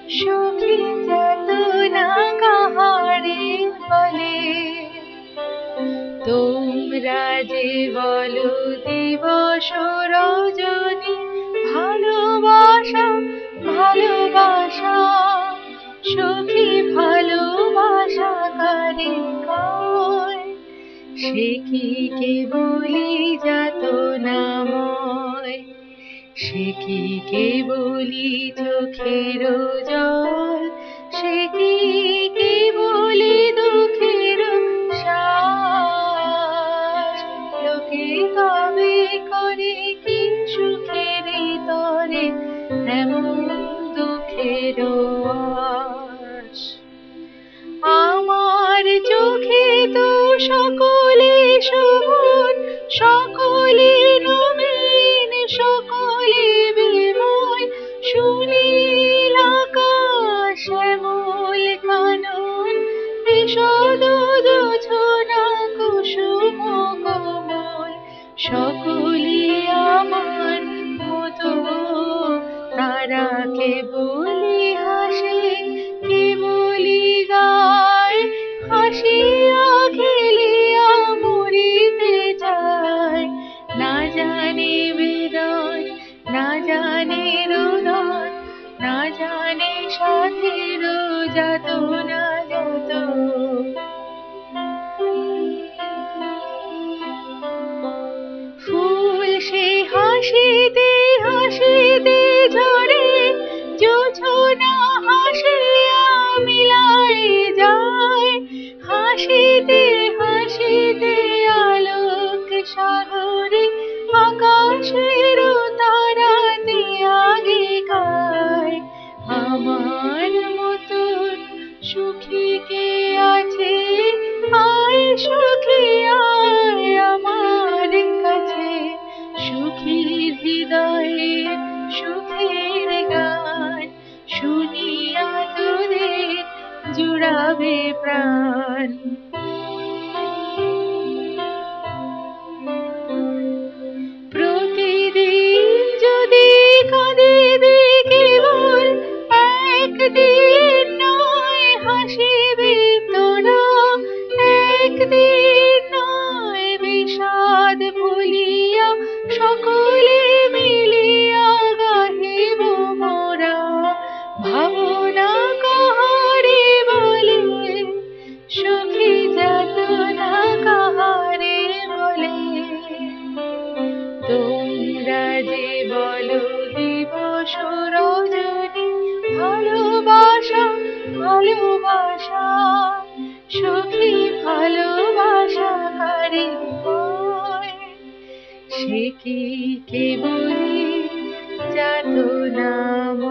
সুখী যাতনা কাহারে বলে। তোমরা যে বলো দিবস রজনী, ভালোবাসা ভালোবাসা, সুখী ভালোবাসা কারে কয়? সে কি কেবলি যাতনাময়, সে কি কেবলি চোখের জল, সে কি কেবলি দুঃখের শ্বাস? লোকে তবে করে কি সুখের তরে এমন দুঃখের আশ? আমার চোখে তো সকলে শোভন, সকলে নবীন, সকলে বিমল, সুনীল আকাশ শ্যামল কানন, বিশদ জোছনা কুসুম কোমল, সকলে আমার মতো। তারা কেবলি হাসে, কেবলি গায়, হাসিয়া খেলিয়া মরিতে চায়। না জানে বেদন, না জানে রোদন, না জানে সাথের যাতনা যত। ফুল সে হাসিতে হাসিতে ঝরে, জোছনা হাসিয়া মিলাই যায়। হাসিতে হাসিতে আলোক সাগরে, আকাশের তারাতে আগে গায়। আমার মতন সুখী কে আছে? আয় সুখী আয় আমার কাছে, সুখীর হৃদয়ে সুখের গান, শুনিয়া তোদের জুড়াবে প্রাণ। প্রতিদিন যদি কাঁদিবি কেবল, একদিন নয় হাসিবি তোরা, একদিন নয় বিষাদ ভুলিয়া সকলে মিলিয়া গাহিব মোরা। ভাবনা কাহারে বলে, সুখী যাতনা কাহারে বলে? তোমরা যে বলো দিবস রজনী, ভালোবাসা ভালোবাসা, সুখী ভালোবাসা কারে কয়? সে কি কেবলি যাতনাময়?